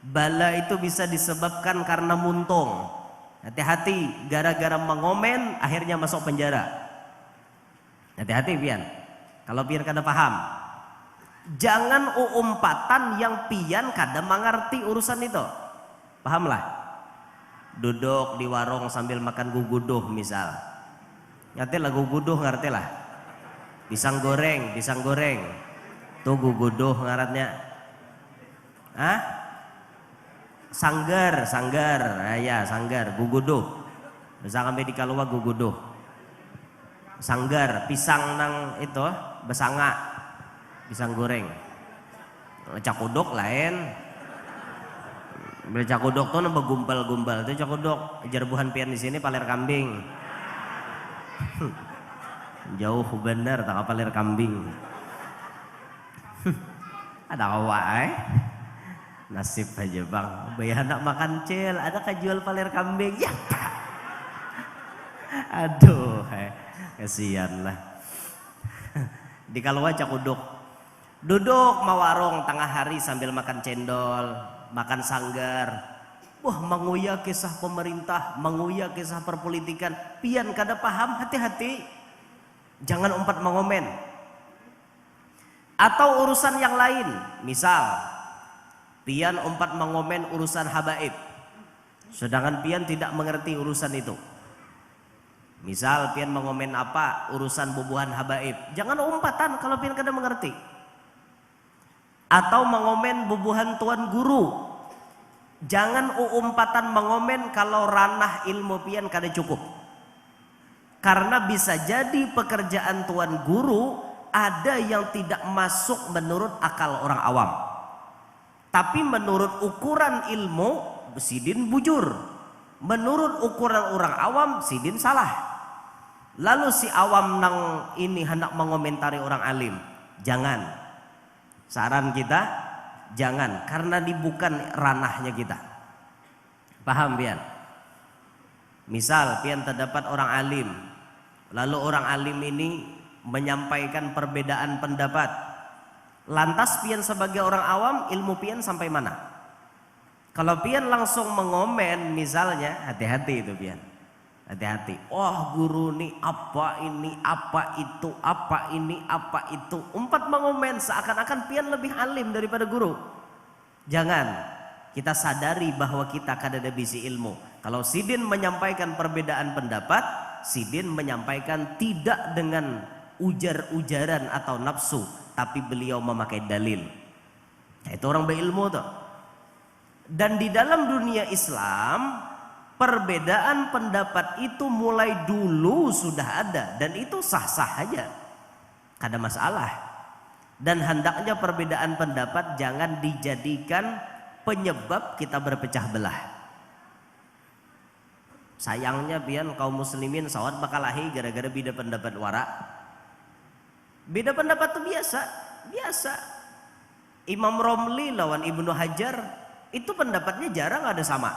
bala itu bisa disebabkan karena muntung. Hati-hati, gara-gara mengomen akhirnya masuk penjara. Hati-hati pian. Kalau pian kada paham, jangan uumpatan yang pian kada mengerti urusan itu. Pahamlah. Duduk di warung sambil makan guguduh misal. Ngerti lah guguduh, ngerti lah. Pisang goreng. Tuh guguduh ngarannya. Hah? Sanggar. Ya, sanggar, guguduh. Bisa sampai di Kalua guguduh. Sanggar, pisang nang itu besanga. Pisang goreng. Cakuduk lain. Cakuduk tuh nambah gumpal-gumpal. Itu cakuduk. Jerbuhan pian di sini paler kambing. Jauh bener tak paler kambing. Ada kawai. Nasib aja bang, bayar anak makan cel, ada jual paler kambing, ya aduh, kasihan lah. Di Kalua cakuduk, duduk mau warung tengah hari sambil makan cendol, makan sanggar. Wah, menguyak kisah pemerintah, menguyak kisah perpolitikan, pian kada paham, hati-hati, jangan umpat mengomen. Atau urusan yang lain, misal pian umpat mengomen urusan habaib, sedangkan pian tidak mengerti urusan itu. Misal pian mengomen apa urusan bubuhan habaib, jangan umpatan kalau pian kada mengerti. Atau mengomen bubuhan tuan guru, jangan umpatan mengomen kalau ranah ilmu pian kada cukup. Karena bisa jadi pekerjaan tuan guru ada yang tidak masuk menurut akal orang awam. Tapi menurut ukuran ilmu, sidin bujur. Menurut ukuran orang awam, sidin salah. Lalu si awam nang ini hendak mengomentari orang alim, jangan. Saran kita, jangan. Karena ini bukan ranahnya kita. Paham pian? Misal pian terdapat orang alim, lalu orang alim ini menyampaikan perbedaan pendapat. Lantas pian sebagai orang awam, ilmu pian sampai mana? Kalau pian langsung mengomen misalnya, hati-hati itu pian. Hati-hati. Oh guru nih apa ini, apa itu, apa ini, apa itu. Umpat mengomen seakan-akan pian lebih alim daripada guru. Jangan. Kita sadari bahwa kita kada ada bisi ilmu. Kalau sidin menyampaikan perbedaan pendapat, sidin menyampaikan tidak dengan ujar-ujaran atau nafsu, tapi beliau memakai dalil. Nah, itu orang berilmu tuh. Dan di dalam dunia Islam, perbedaan pendapat itu mulai dulu sudah ada, dan itu sah-sah aja, kada masalah. Dan hendaknya perbedaan pendapat jangan dijadikan penyebab kita berpecah belah. Sayangnya pian kaum muslimin sawat bakalahi gara-gara beda pendapat wara. Beda pendapat itu biasa. Imam Romli lawan Ibnu Hajar itu pendapatnya jarang ada sama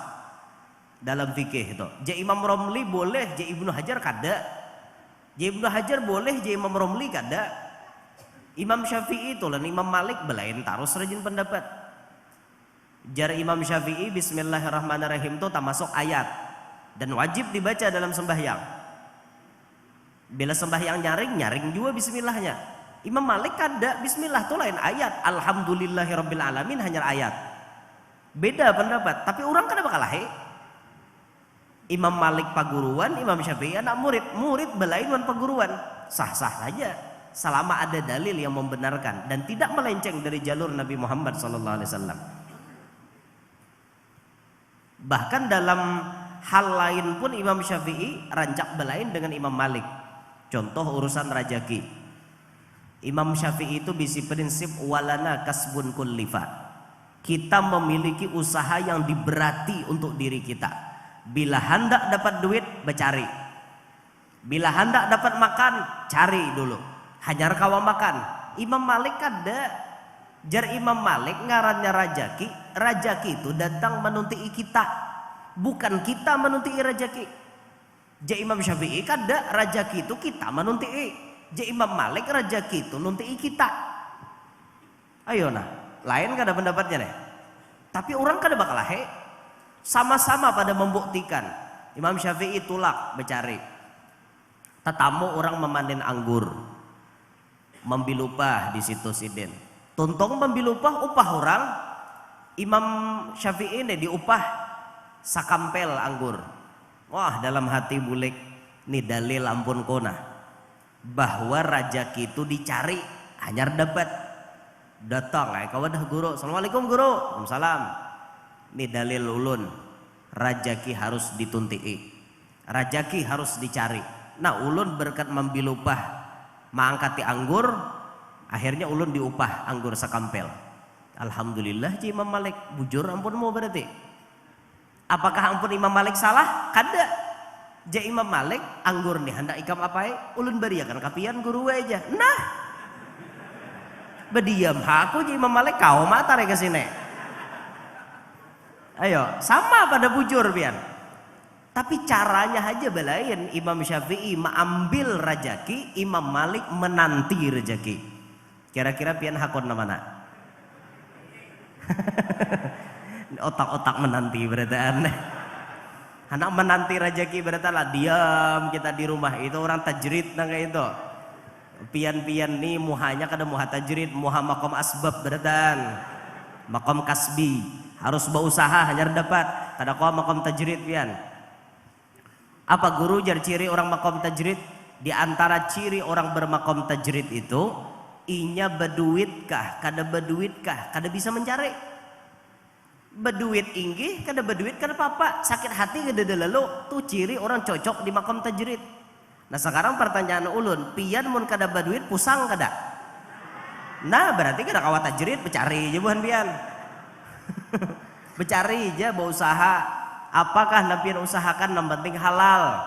dalam fikih itu. Je Imam Romli boleh, je Ibnu Hajar kada. Je Ibnu Hajar boleh, je Imam Romli kada. Imam Syafi'i itu lan Imam Malik belain tarus rajin pendapat. Jar Imam Syafi'i Bismillahirrahmanirrahim itu termasuk ayat dan wajib dibaca dalam sembahyang. Bila sembahyang nyaring juga bismillahnya. Imam Malik kada, bismillah itu lain ayat. Alhamdulillahirabbil alamin hanya ayat. Beda pendapat, tapi orang kada bakal lahi. Imam Malik paguruan, Imam Syafi'i anak murid belain wan paguruan. Sah-sah saja selama ada dalil yang membenarkan dan tidak melenceng dari jalur Nabi Muhammad SAW. Bahkan dalam hal lain pun Imam Syafi'i rancak belain dengan Imam Malik. Contoh urusan rajaki. Imam Syafi'i itu bisi prinsip walana kasbun kullifa. Kita memiliki usaha yang diberati untuk diri kita. Bila hendak dapat duit, bercari. Bila hendak dapat makan, cari dulu. Hajar kawa makan. Imam Malik kada. Jar Imam Malik ngarannya rajaki. Rajaki itu datang menunti kita, bukan kita menunti rajaki. Je Imam Syafi'i kada, rajaki itu kita menunti. Je Imam Malik rajaki itu nunti kita. Ayo nah, lain kada pendapatnya nih. Tapi orang kada bakal lahe. Sama-sama pada membuktikan. Imam Syafi'i tulak bercari. Tetamu orang memanen anggur. Membil upah di situ siden. Tuntung membil upah orang. Imam Syafi'i ini diupah sakampel anggur. Wah, dalam hati bulik. Ini dalil ampun kona. Bahwa rajaki itu dicari. Hanyar dapat. Datang, kawan dah guru. Assalamualaikum guru. Waalaikumsalam. Ini dalil ulun. Rajaki harus dituntii. Rajaki harus dicari. Nah, ulun berkat membil upah mangkati anggur, akhirnya ulun diupah anggur sakampel. Alhamdulillah ji Imam Malik bujur ampun mau berarti. Apakah ampun Imam Malik salah? Kada. Ja Imam Malik anggur nih hendak ikam apai? Ulun beriakan kapian guru aja. Nah, berdiam aku ji Imam Malik kau mata ke sini. Ayo, sama pada bujur pian. Tapi caranya aja belain. Imam Syafi'i mengambil rajaki, Imam Malik menanti rejaki. Kira-kira pian hakon mana? Otak-otak menanti berarti aneh. Anak menanti rejaki berarti lah diam kita di rumah itu orang tajrid nang kayak itu. Pian-pian nih muhanya kada muha tajrid, muha makom asbab berarti. Makom kasbi. Harus berusaha hanya dapat. Kada kau makom tajrid pian. Apa guru jar ciri orang makom tajrid? Di antara ciri orang bermakom tajrid itu, inya beduitkah, kada beduitkah, kada bisa mencari. Beduit inggih, kada beduit kada apa-apa. Sakit hati kada lalu, tuh ciri orang cocok di makom tajrid. Nah sekarang pertanyaan ulun, pian mun kada beduit pusang kada? Nah berarti kada kawat tajrid, becari aja buhan pian. Becari aja berusaha. Apakah napian usahakan yang penting halal.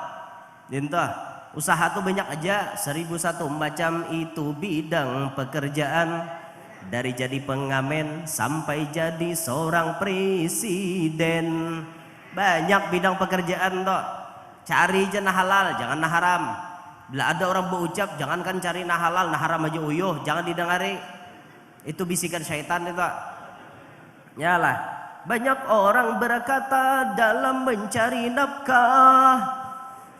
Dintoh, usaha tuh banyak aja. 1001 macam itu bidang pekerjaan. Dari jadi pengamen sampai jadi seorang presiden. Banyak bidang pekerjaan toh. Cari aja nah halal, jangan nah haram. Bila ada orang berucap jangankan cari nah halal, nah haram aja uyuh, jangan didengari. Itu bisikan syaitan itu. Yalah, banyak orang berkata dalam mencari nafkah,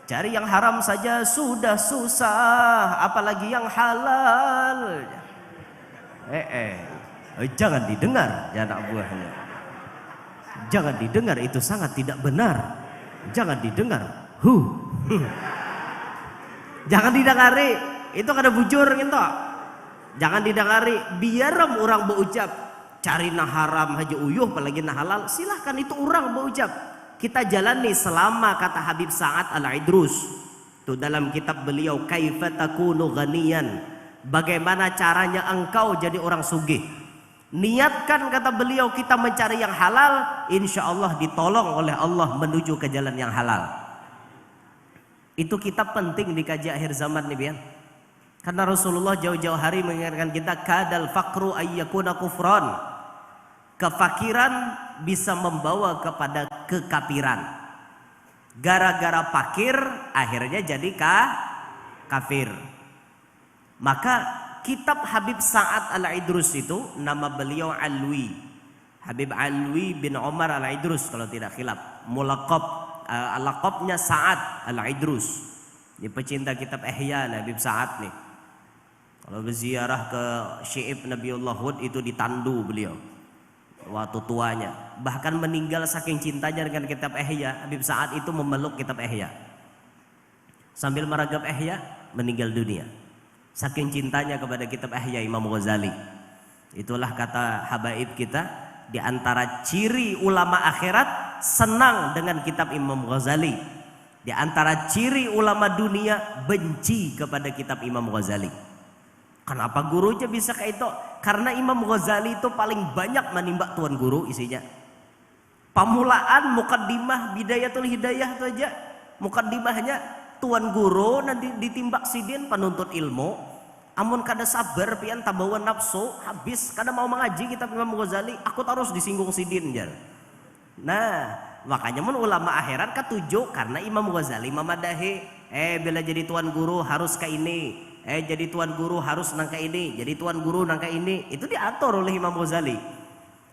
cari yang haram saja sudah susah, apalagi yang halal. Jangan didengar ya anak buahnya. Jangan didengar, itu sangat tidak benar. Jangan didengar. Jangan didengari, itu kada bujur gitu. Jangan didengari, biar orang berucap cari nah haram haja uyuh apalagi nah halal, silahkan itu orang berucap. Kita jalani selama kata Habib Sa'ad Al-Idrus itu dalam kitab beliau Kaifa takunu ghaniyan, bagaimana caranya engkau jadi orang sugih. Niatkan kata beliau kita mencari yang halal, insya Allah ditolong oleh Allah menuju ke jalan yang halal. Itu kitab penting dikaji akhir zaman nih Bian. Karena Rasulullah jauh-jauh hari mengingatkan kita kadal fakru ayyakuna kufran. Kefakiran bisa membawa kepada kekafiran. Gara-gara fakir akhirnya jadi kafir. Maka kitab Habib Sa'ad Al-Idrus itu nama beliau Alwi. Habib Alwi bin Umar Al-Idrus kalau tidak khilaf. Laqabnya Sa'ad Al-Idrus. Ini pecinta kitab Ihya Habib Sa'ad nih. Kalau berziarah ke Syi'ib Nabiullah Hud itu ditandu beliau waktu tuanya. Bahkan meninggal saking cintanya dengan kitab Ihya. Habib Sa'ad itu memeluk kitab Ihya. Sambil meragap Ihya meninggal dunia. Saking cintanya kepada kitab Ihya Imam Ghazali. Itulah kata habaib kita, di antara ciri ulama akhirat senang dengan kitab Imam Ghazali. Di antara ciri ulama dunia benci kepada kitab Imam Ghazali. Kenapa gurunya bisa kayak itu? Karena Imam Ghazali itu paling banyak menimba tuan guru isinya. Pamulaan, mukaddimah, bidayatul hidayah itu aja. Mukaddimahnya tuan guru nanti ditimbak sidin penuntut ilmu. Amun kada sabar pian tabawa nafsu habis kada mau mengaji kitab Imam Ghazali, aku terus disinggung sidin jar. Nah, makanya mun ulama akhirat ketujuh karena Imam Ghazali memadahi bila jadi tuan guru harus ke ini. Jadi tuan guru harus nangka ini, jadi tuan guru nangka ini. Itu diatur oleh Imam Ghazali.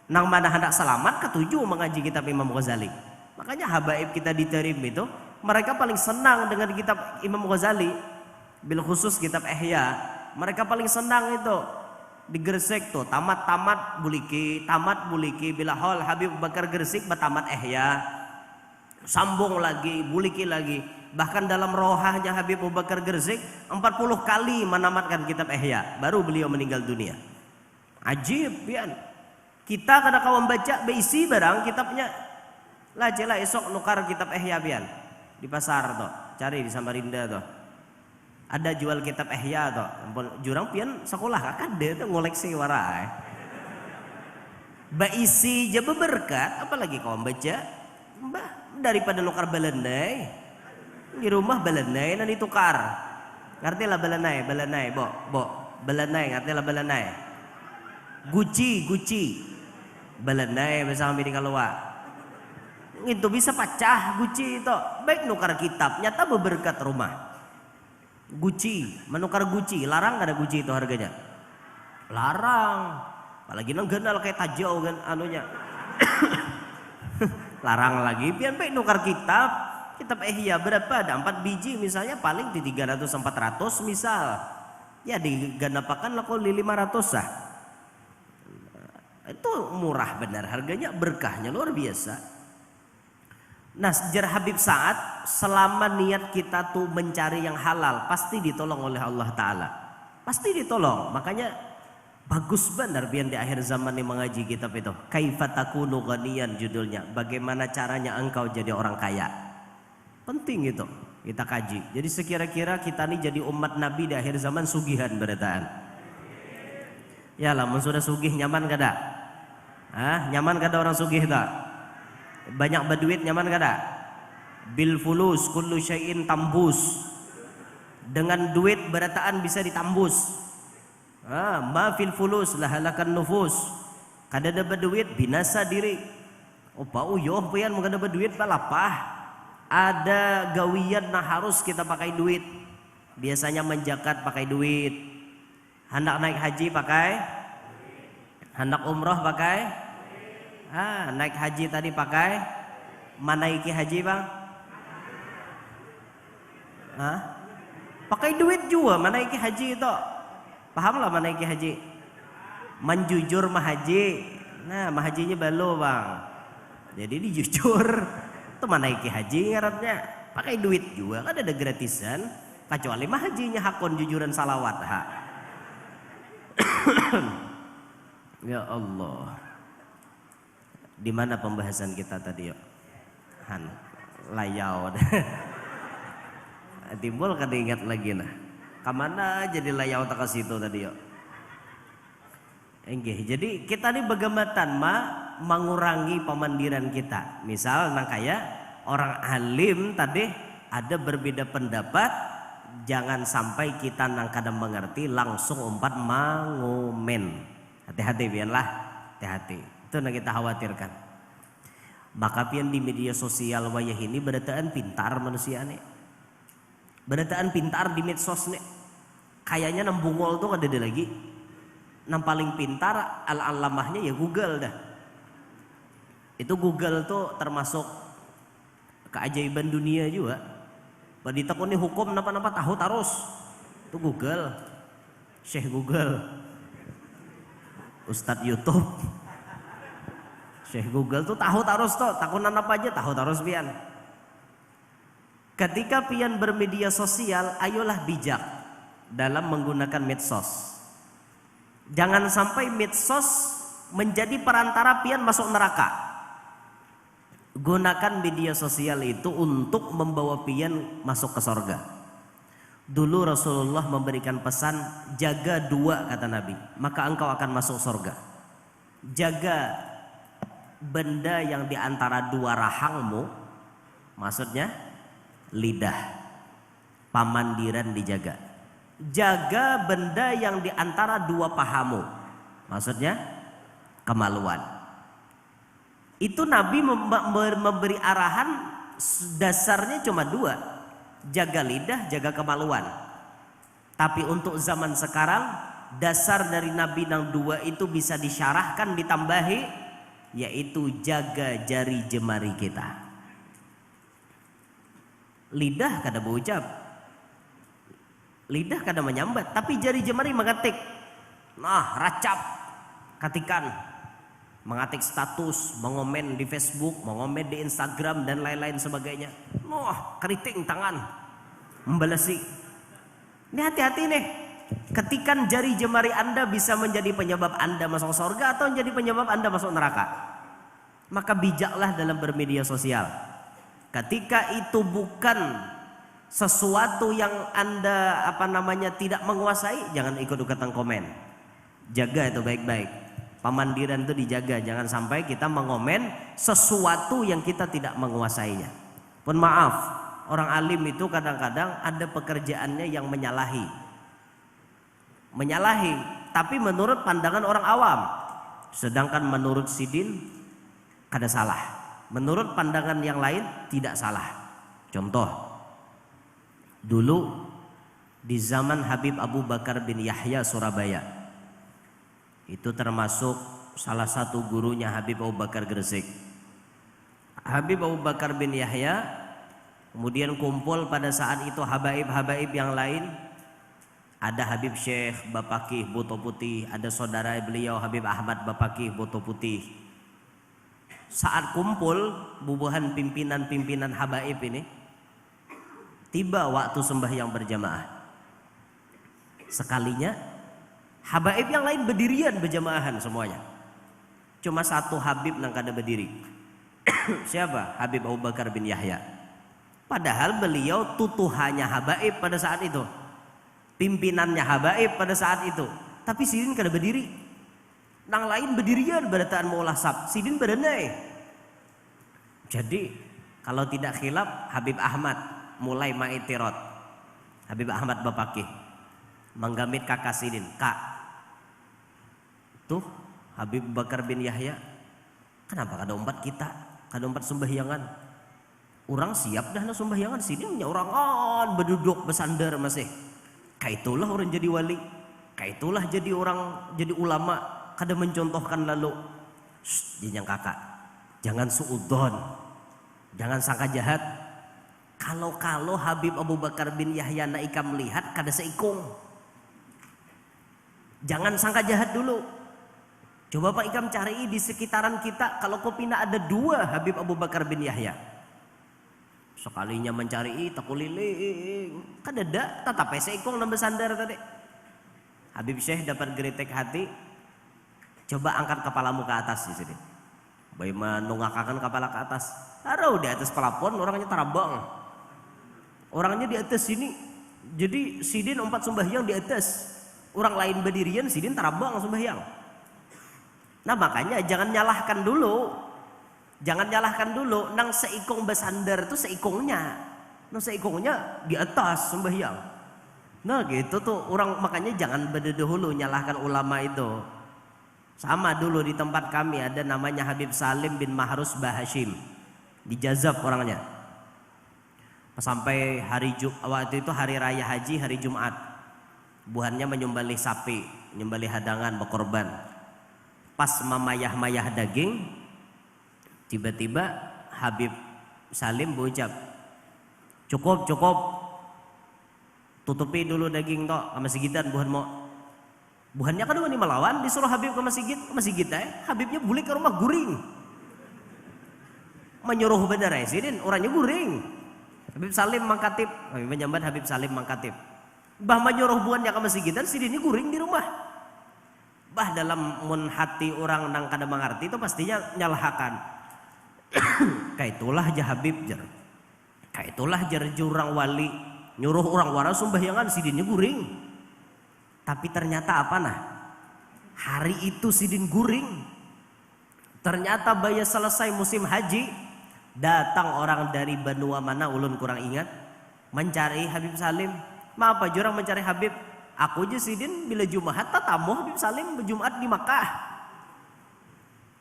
Nang mana hendak selamat ketujuh mengaji kitab Imam Ghazali. Makanya habaib kita di Tarim itu mereka paling senang dengan kitab Imam Ghazali. Bil khusus kitab Ihya, mereka paling senang itu di Gresik tuh tamat buliki bila hal Habib Bakar Gresik batamat Ihya, sambung lagi buliki lagi. Bahkan dalam rohahnya Habib Bakar Gresik 40 kali menamatkan kitab Ihya baru beliau meninggal dunia. Ajib pian. Kita kada kawan baca beisi barang kitabnya. Lah jela esok nukar kitab Ihya pian di pasar tuh, cari di Samarinda tuh. Ada jual kitab Ihya tuh. Jurang pian sekolah kada tuh ngoleksi warai. Beisi je berkat, apalagi kawan baca. Mbah daripada nukar balenai. Di rumah balenai nanti tukar. Ngerti lah balenai, balenai, ngerti lah balenai. Guci. Balenai bersama bini kalua. Itu bisa pecah Guci itu. Baik nukar kitab, nyata berberkat rumah. Guci, menukar Guci, larang gak ada Guci itu harganya? Larang. Apalagi nang genal kayak tajau kan anunya. Larang lagi. Pian baik nukar kitab Ihya berapa? Ada 4 biji misalnya paling di 300-400 misal. Ya diganapakan lah kok 500 sah. Itu murah benar harganya, berkahnya luar biasa. Nah sejarah Habib Sa'ad, selama niat kita tuh mencari yang halal pasti ditolong oleh Allah Ta'ala, pasti ditolong. Makanya bagus benar biar di akhir zaman nih mengaji kitab itu Kaifa takunu ghaniyan judulnya, bagaimana caranya engkau jadi orang kaya. Penting itu kita kaji. Jadi sekira-kira kita nih jadi umat Nabi di akhir zaman sugihan berataan. Ya lah, sudah sugih nyaman kada? Nyaman kada orang sugih tak? Banyak berduit nyaman kada? Bil fulus kullu syai'in tambus. Dengan duit berataan bisa ditambus. Ma fil fulus lahalakan nufus. Kada ada berduit binasa diri. Opa uyoh pian mun kada berduit balapah. Ada gawian nah harus kita pakai duit. Biasanya menjakat pakai duit. Hendak naik haji pakai, hendak umroh pakai, naik haji tadi pakai, manaiki haji bang? Pakai duit juga manaiki haji itu. Paham lah manaiki haji? Menjujur mahaji. Nah mahajinya balu bang. Jadi dijujur. Itu manaiki haji ngarannya. Pakai duit juga kan ada gratisan. Kecuali mahajinya hakon jujuran salawat Ya Allah. Di mana pembahasan kita tadi yuk? Layau. Timbul kada ingat lagi nah. Kamana jadi layau tak ke situ tadi yuk? Jadi kita ini bagaimana mengurangi pemandiran kita. Misal nang kaya orang alim tadi ada berbeda pendapat, jangan sampai kita nang kadang mengerti langsung umpat mangumen. Hati-hati biarlah, hati-hati. Itu yang kita khawatirkan. Maka pian di media sosial wayah ini berataan pintar manusia nih. Berataan pintar di medsos nih. Kayaknya nambungol tuh ada lagi. Nam paling pintar al-alamahnya ya Google dah. Itu Google tuh termasuk keajaiban dunia juga. Pada ditekuni hukum napa-napa tahu terus. Itu Google. Syekh Google. Ustadz YouTube, Syekh Google tuh tahu terus tuh, takunan apa aja tahu terus pian. Ketika pian bermedia sosial, ayolah bijak dalam menggunakan medsos. Jangan sampai medsos menjadi perantara pian masuk neraka. Gunakan media sosial itu untuk membawa pian masuk ke sorga. Dulu Rasulullah memberikan pesan, jaga 2 kata Nabi, maka engkau akan masuk surga. Jaga benda yang diantara 2 rahangmu, maksudnya lidah, pamandiran dijaga. Jaga benda yang diantara 2 pahamu, maksudnya kemaluan. Itu Nabi memberi arahan dasarnya cuma 2. Jaga lidah, jaga kemaluan. Tapi untuk zaman sekarang dasar dari Nabi nang 2 itu bisa disyarahkan, ditambahi yaitu jaga jari jemari kita. Lidah kada berucap, lidah kada menyambat, tapi jari jemari mengetik. Nah, racap, katikan, mengetik status, mengomen di Facebook, mengomen di Instagram dan lain-lain sebagainya. Nah, keriting tangan, membalasi. Ini hati-hati nih. Ketikan jari jemari Anda bisa menjadi penyebab Anda masuk surga atau menjadi penyebab Anda masuk neraka. Maka bijaklah dalam bermedia sosial. Ketika itu bukan sesuatu yang Anda tidak menguasai, jangan ikut-ikutan komen. Jaga itu baik-baik. Pemandiran itu dijaga, jangan sampai kita mengomen sesuatu yang kita tidak menguasainya. Pun maaf, orang alim itu kadang-kadang ada pekerjaannya yang menyalahi, tapi menurut pandangan orang awam. Sedangkan menurut Sidin kada salah, menurut pandangan yang lain tidak salah. Contoh, dulu di zaman Habib Abu Bakar bin Yahya Surabaya, itu termasuk salah satu gurunya Habib Abu Bakar Gresik. Habib Abu Bakar bin Yahya kemudian kumpul pada saat itu habaib-habaib yang lain. Ada Habib Syekh Bapakih Boto Putih, ada saudara beliau Habib Ahmad Bapakih Boto Putih. Saat kumpul bubuhan pimpinan-pimpinan habaib ini, tiba waktu sembahyang berjamaah. Sekalinya habaib yang lain berdirian berjamaahan semuanya. Cuma satu Habib yang kada berdiri. Siapa? Habib Abu Bakar bin Yahya. Padahal beliau tutuhannya habaib pada saat itu, pimpinannya habaib pada saat itu. Tapi Sidin kada berdiri. Nang lain berdirian berataan maulah sab, Sidin berenai. Jadi kalau tidak khilaf, Habib Ahmad mulai maitirot. Habib Ahmad Bapakih menggamit kakak Sidin, "Kak, tuh Habib Bakar bin Yahya, kenapa kada umpat kita, kada umpat sembahyangan? Orang siap dah na sembahyangan, Sidin nya orang berduduk bersandar masih. Kaitulah orang jadi wali, kaitulah jadi orang, jadi ulama, kada mencontohkan lalu." Jenjang kakak, jangan suudzon, jangan sangka jahat. Kalau Habib Abu Bakar bin Yahya naika melihat kada seikung. Jangan sangka jahat dulu. Coba Pak Ikam cari di sekitaran kita, kalau Kopina ada 2 Habib Abu Bakar bin Yahya. Sekalinya mencari takuliling, kada ada, tatap seikung nambah sandar tadi. Habib Syekh dapat geritek hati, coba angkat kepalamu ke atas di sini. Bagaimana nunggakakan kepala ke atas? Taruh di atas pelapon, orangnya terabang. Orangnya di atas sini. Jadi Sidin umpat sembahyang di atas. Orang lain berdirian, Sidin terabang sembahyang. Nah makanya jangan nyalahkan dulu. Jangan nyalahkan dulu. Nang seikung bersandar itu seikungnya. Nang seikungnya di atas sembahyang. Nah gitu tuh orang, makanya jangan berdahulu nyalahkan ulama itu. Sama dulu di tempat kami ada namanya Habib Salim bin Mahrus Bahashim, di Jazab orangnya. Sampai waktu itu hari raya haji, hari Jumat, buhannya menyembelih sapi, menyembelih hadangan, berkorban. Pas memayah-mayah daging, tiba-tiba Habib Salim berucap, cukup, tutupi dulu daging toh, sama sigitan buhan mau. Buhannya kan wani melawan, disuruh Habib ke masjid Habibnya balik ke rumah guring. Menyuruh benar Sidin, orangnya guring. Habib Salim mangkatip, Habib menyambat Habib Salim mangkatip. Bah menyuruh buhannya ke masjidan, Sidinnya guring di rumah. Bah dalam mun hati orang nang kada mengerti itu pastinya nyalahakan. Kaitulah jah Habib jar. Kaitulah jar jurang wali, nyuruh orang waras sembahyangan, Sidinnya guring. Tapi ternyata apa nah? Hari itu Sidin guring. Ternyata baya selesai musim haji, datang orang dari benua mana ulun kurang ingat, mencari Habib Salim. Maaf Pak, jurang mencari Habib. Aku aja Sidin bila Jumat tatamu Habib Salim berjumat di Makkah.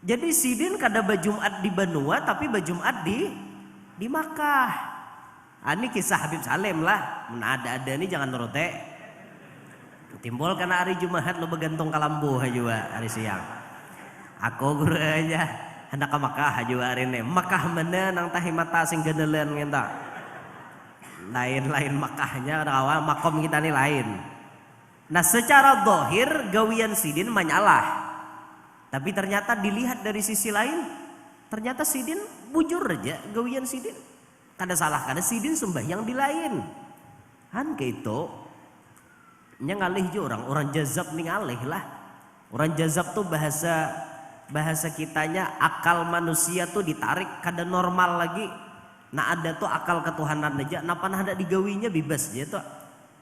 Jadi Sidin kada berjumat di benua tapi berjumat di Makkah. Ini kisah Habib Salim lah. Mana ada nih jangan nurutek. Timbul karena hari Jumat lo bergantung kalambu juga hari siang. Aku guru aja hendak ke Makkah juga arene. Makkah mana nang tahi mata sing genelen ngenta. Lain-lain Makkahnya awal makom kita nih lain. Nah secara zahir gawian Sidin menyalah. Tapi ternyata dilihat dari sisi lain, ternyata Sidin bujur aja gawian Sidin. Kada salah kada Sidin sembahyang di lain. Han gitu. Nya ngalih je orang jazab nih ngalih lah. Orang jazab tuh bahasa kitanya akal manusia tuh ditarik kada normal lagi. Nah ada tuh akal ketuhanan aja. Nah panah ada digawinya bebas aja tuh.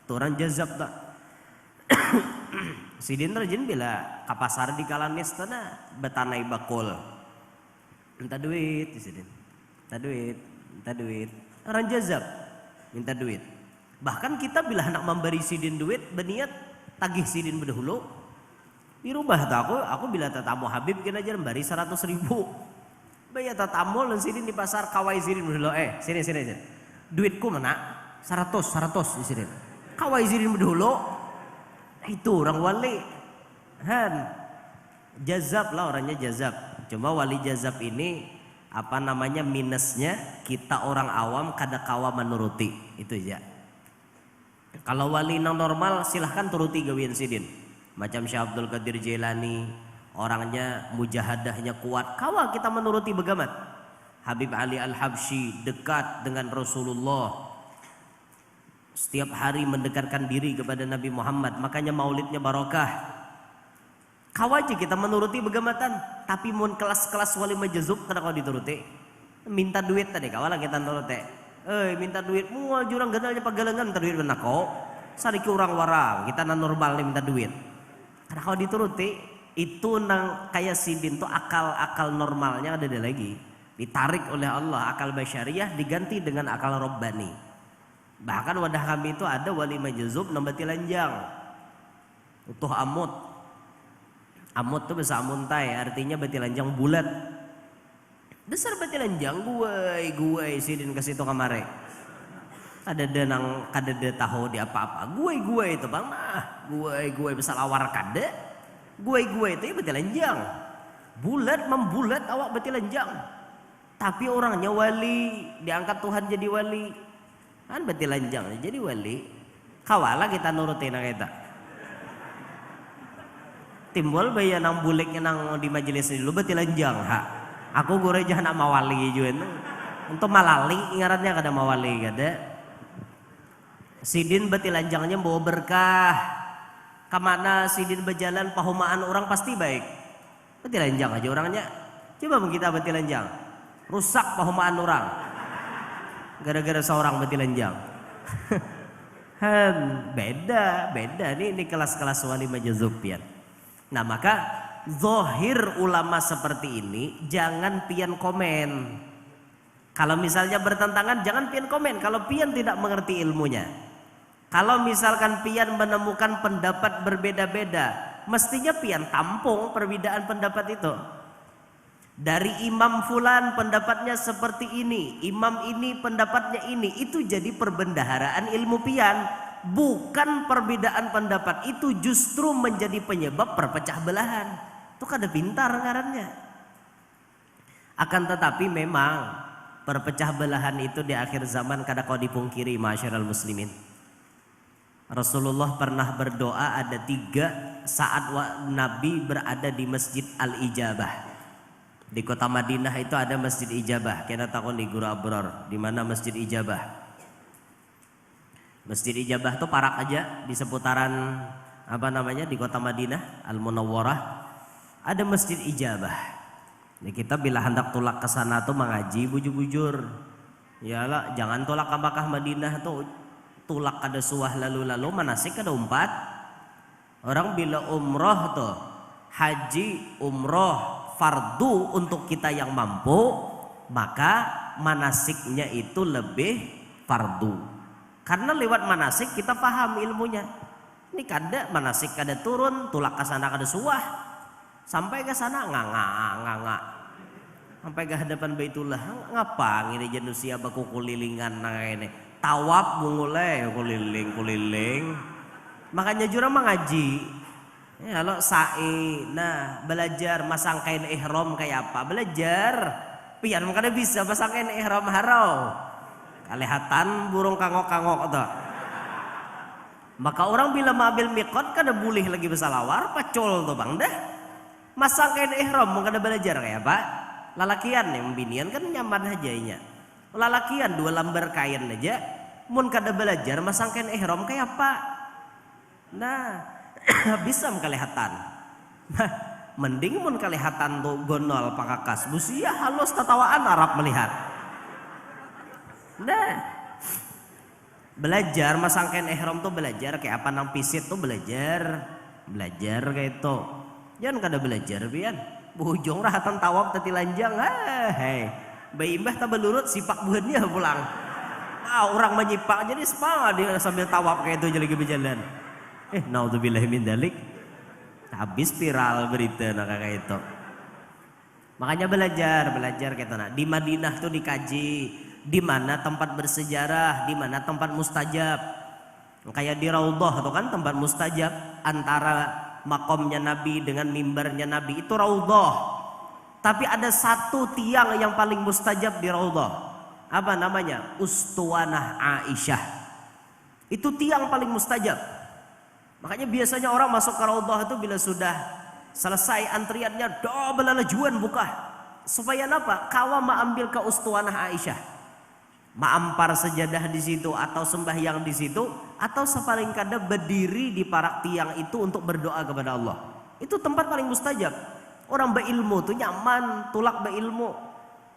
Tuh orang jazab tuh. Sidin rajin bila ke pasar di kalanes tanah betanai bakul. Minta duit Sidin. Minta duit. Orang jazab minta duit. Bahkan kita bila hendak memberi Sidin duit berniat tagih Sidin berdahulu. Dirubah tak aku bila tatamu Habib kena aja memberi 100.000. Bayar tatamu lan Sidin di pasar kawai Sidin berdahulu. Sini. Duitku mana? 100 di Sidin. Kawai Sidin berdahulu. Itu orang wali. Jazab lah orangnya jazab. Cuma wali jazab ini apa namanya minusnya kita orang awam kada kawa menuruti. Itu aja. Kalau wali yang normal silahkan turuti gawian Sidin. Macam Syekh Abdul Qadir Jailani, orangnya mujahadahnya kuat. Kawa kita menuruti begamat. Habib Ali Al-Habsyi dekat dengan Rasulullah. Setiap hari mendekatkan diri kepada Nabi Muhammad. Makanya maulidnya barokah. Kawa aja kita menuruti begamatan. Tapi mun kelas-kelas wali majazub kada kau dituruti. Minta duit tadi kawalah kita nuruti. Minta duit mual jurang ganalnya pagalengan minta duit benak kok. Sariki orang warang kita normal nih minta duit. Karena kalau dituruti itu nang kayak Sidin tuh akal normalnya ada lagi. Ditarik oleh Allah akal basyariah diganti dengan akal robbani. Bahkan wadah kami itu ada wali majazub nambati lanjang. Utuh amut. Amut tuh bahasa amuntai artinya bati lanjang bulat. Besar bati lanjang gue Sidin ke situ kamare. Ada denang kada de tahu di apa-apa. Gue itu bang mah. Gue besar awar kada. Gue itu ya bati lanjang. Bulat membulat awak bati lanjang. Tapi orangnya wali, diangkat Tuhan jadi wali. Kan bati lanjang jadi wali. Kawalah kita nurutin kita. Timbul bayi nang buliknya nang di majelis dulu bati lanjang ha. Aku goreja nak mawali juga untuk malali ngarannya kada mawali kada. Sidin bati lanjangnya bawa berkah. Kemana Sidin berjalan pahumaan orang pasti baik. Bati lanjang aja orangnya. Coba kita bati lanjang. Rusak pahumaan orang. Gara-gara seorang bati lanjang. Beda ini kelas-kelas wali majazubian. Nah maka zahir ulama seperti ini jangan pian komen. Kalau misalnya bertentangan jangan pian komen. Kalau pian tidak mengerti ilmunya. Kalau misalkan pian menemukan pendapat berbeda-beda, mestinya pian tampung perbedaan pendapat itu. Dari imam fulan pendapatnya seperti ini, imam ini pendapatnya ini, itu jadi perbendaharaan ilmu pian. Bukan perbedaan pendapat itu justru menjadi penyebab perpecah belahan. Itu kada pintar ngarannya. Akan tetapi memang perpecah belahan itu di akhir zaman kada kau dipungkiri masyarul muslimin. Rasulullah pernah berdoa ada 3 saat Nabi berada di Masjid Al-Ijabah. Di kota Madinah itu ada Masjid Ijabah. Kita takon di Guru Abror, di mana Masjid Ijabah? Masjid Ijabah itu parak aja di seputaran apa namanya di kota Madinah Al-Munawwarah ada Masjid Ijabah. Jadi kita bila hendak tulak ke sana tuh mengaji bujur-bujur. Yalah, jangan tulak ke Makkah Madinah tuh tulak kada suah lalu-lalu manasik kada umpat. Orang bila umroh tuh haji umroh fardu untuk kita yang mampu, maka manasiknya itu lebih fardu. Karena lewat manasik kita paham ilmunya. Ini kada manasik kada turun, tulak ke sana kada suah. Sampai ke sana nganga. Sampai ke hadapan Baitullah ngapa ngini manusia baku kulilingan nang ini. Tawaf bungule kuliling. Makanya jurang mengaji. Ya lo sa'i, nah belajar masang kain ihram kayak apa? Belajar. Pian makanya bisa masang kain ihram harau. Kelihatan burung kangok-kangok tuh. Maka orang bila ambil miqat kada boleh lagi bersalawar, pacol tuh bang dah. Masang kain ihram mau kada belajar kayak apa? Lalakian yang binian kan nyaman aja nya. Lalakian 2 lembar kain aja, mun kada belajar masang kain ihram kayak apa? Nah, bisa kelihatan. Nah, mending mun kelihatan tuh gonol pakakas, busia halus tatawaan Arab melihat. Nah, belajar masang kain ihram tuh belajar kayak apa nang pisit tuh belajar kayak itu. Jangan kada belajar pian. Bujung rahatan tawab tati lanjang. Hei, bayi mbah tak belurut sipak buahnya pulang. Orang menyipak jadi semangat dia sambil tawab kayak itu jadi berjalan. Naudzubillah min dzalik. Habis viral berita nak kayak itu. Makanya belajar gitu nah. Di Madinah tuh dikaji di mana tempat bersejarah, di mana tempat mustajab. Kayak di Raudhah tuh kan tempat mustajab antara makomnya Nabi dengan mimbarnya Nabi itu Raudhah. Tapi ada satu tiang yang paling mustajab di Raudhah. Apa namanya? Ustuwanah Aisyah. Itu tiang paling mustajab. Makanya biasanya orang masuk ke Raudhah itu bila sudah selesai antriannya double lajuan buka. Supaya apa? Kawa ambil ke Ustuwanah Aisyah. Ampar sejadah di situ atau sembahyang di situ atau sepaling kada berdiri di parak tiang itu untuk berdoa kepada Allah. Itu tempat paling mustajab. Orang berilmu tuh nyaman, tulak berilmu.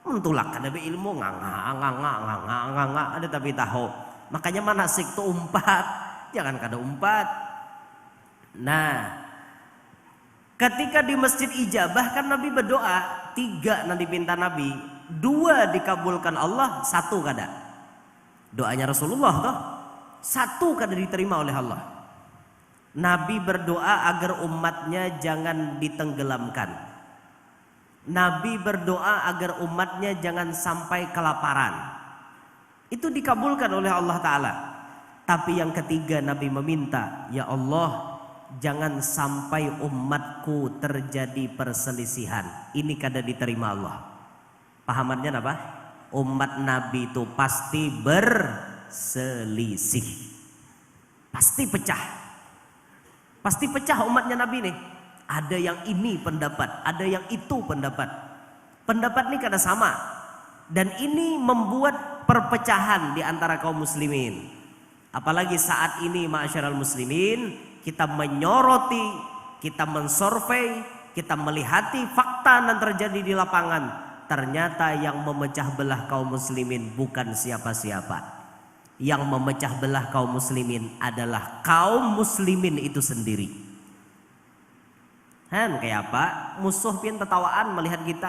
Mentulak kada berilmu nganga ada tapi tahu. Makanya manasik tuh umpat, jangan kada umpat. Nah, ketika di masjid ijabah kan Nabi berdoa 3 nanti pinta Nabi, 2 dikabulkan Allah, 1 kada. Doanya Rasulullah toh, 1 kada diterima oleh Allah. Nabi berdoa agar umatnya jangan ditenggelamkan. Nabi berdoa agar umatnya jangan sampai kelaparan. Itu dikabulkan oleh Allah Ta'ala. Tapi yang ketiga Nabi meminta, ya Allah, jangan sampai umatku terjadi perselisihan. Ini kada diterima Allah. Pahamannya apa? Umat Nabi itu pasti berselisih. Pasti pecah. Pasti pecah umatnya Nabi nih. Ada yang ini pendapat, ada yang itu pendapat. Pendapat ini kada sama. Dan ini membuat perpecahan di antara kaum muslimin. Apalagi saat ini ma'asyiral muslimin, kita menyoroti, kita mensurvei, kita melihati fakta yang terjadi di lapangan. Ternyata yang memecah belah kaum muslimin bukan siapa-siapa. Yang memecah belah kaum muslimin adalah kaum muslimin itu sendiri. Kayak apa? Musuh pian tertawaan melihat kita.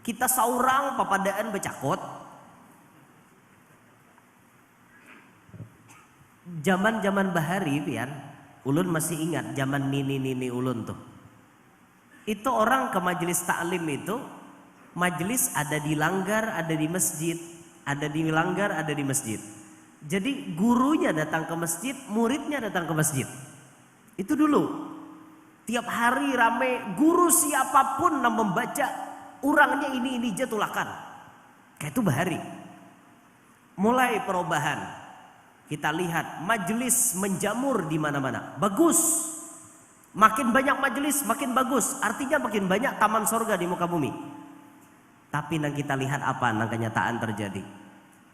Kita seorang papadaan becakot. Zaman-zaman bahari pian, ulun masih ingat zaman nini ulun tuh. Itu orang ke majelis taklim itu, majelis ada di langgar, ada di masjid, ada di langgar, ada di masjid. Jadi gurunya datang ke masjid, muridnya datang ke masjid. Itu dulu. Tiap hari rame, guru siapapun yang membaca, orangnya ini jatulakan. Kayak itu bahari. Mulai perubahan. Kita lihat majelis menjamur di mana-mana. Bagus. Makin banyak majelis, makin bagus. Artinya makin banyak taman sorga di muka bumi. Tapi yang kita lihat apa yang kenyataan terjadi.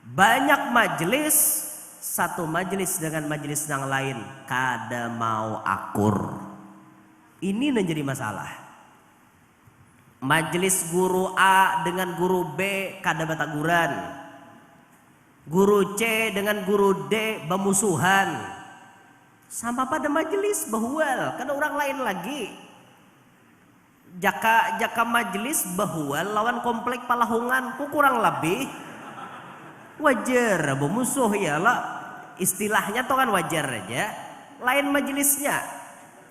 Banyak majelis, satu majelis dengan majelis yang lain kada mau akur. Ini yang jadi masalah. Majelis guru A dengan guru B kada bataguran. Guru C dengan guru D bermusuhan. Sama pada majelis bahual, kada orang lain lagi. Jaka majelis bahual lawan komplek palahungan ku kurang lebih wajar bermusuh ya lah. Istilahnya tuh kan wajar aja. Lain majelisnya.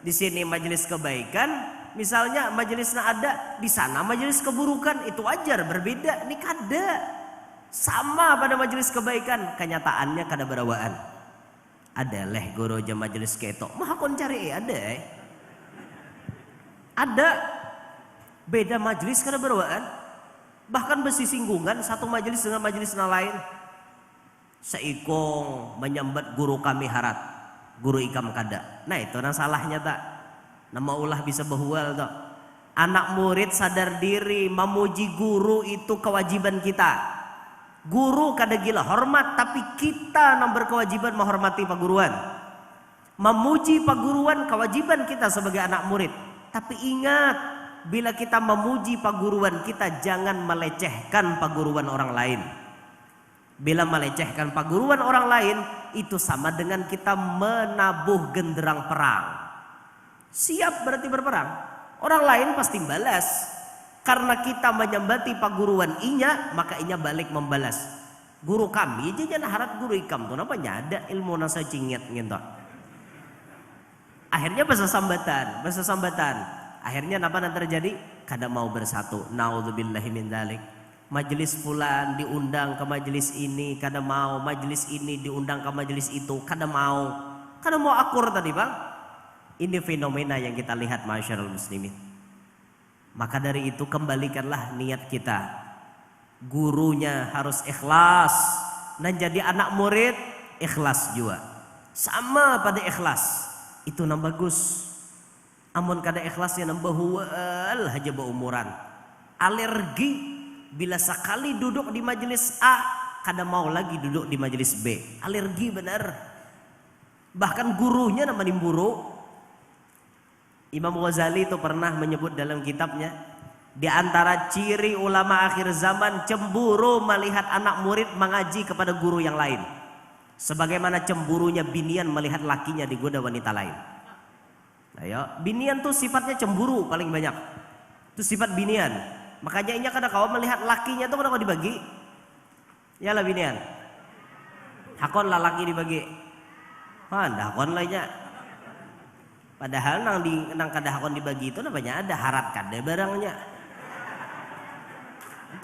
Di sini majelis kebaikan, misalnya majelisnya ada, di sana majelis keburukan, itu wajar berbeda. Ini kada. Sama pada majelis kebaikan, kenyataannya kada berawaan. Ada leh guru aja majelis ketok, mah kon cari ada. Ada beda majelis kada berwaan. Bahkan bersinggungan satu majelis dengan majelis lain. Seikong menyambat guru kami harat, guru ikam kada. Nah itu yang salahnya tak. Nama ulah bisa behual tak. Anak murid sadar diri memuji guru itu kewajiban kita. Guru kada gila hormat, tapi kita yang berkewajiban menghormati paguruan. Memuji paguruan kewajiban kita sebagai anak murid. Tapi ingat, bila kita memuji paguruan kita jangan melecehkan paguruan orang lain. Bila melecehkan paguruan orang lain itu sama dengan kita menabuh genderang perang. Siap berarti berperang. Orang lain pasti balas. Karena kita menyembati paguruan inya, maka inya balik membalas. Guru kami aja jangan harap guru ikam tuh napa ada ilmu nasa cingit gitu. Akhirnya bahasa sambatan. Akhirnya apa yang terjadi? Kada mau bersatu. Naudzubillahi min dzalik. Majelis fulan diundang ke majelis ini kada mau, majelis ini diundang ke majelis itu kada mau akur tadi bang. Ini fenomena yang kita lihat masyarul muslimin. Maka dari itu kembalikanlah niat kita. Gurunya harus ikhlas dan jadi anak murid ikhlas juga. Sama pada ikhlas itu nang bagus. Amun kada ikhlas ya nambah huwal aja baumuran. Alergi. Bila sekali duduk di majelis A, kada mau lagi duduk di majelis B. Alergi benar. Bahkan gurunya nama nimburu. Imam Ghazali itu pernah menyebut dalam kitabnya, di antara ciri ulama akhir zaman cemburu melihat anak murid mengaji kepada guru yang lain. Sebagaimana cemburunya binian melihat lakinya digoda wanita lain. Ayo, binian tuh sifatnya cemburu paling banyak. Itu sifat binian. Makanya inya kada kawan melihat lakinya tuh kenapa dibagi? Ya lah binian. Hakon lah laki dibagi. Dah hakon lah nya. Padahal nang kada hakon dibagi itu namanya ada harat kada barangnya.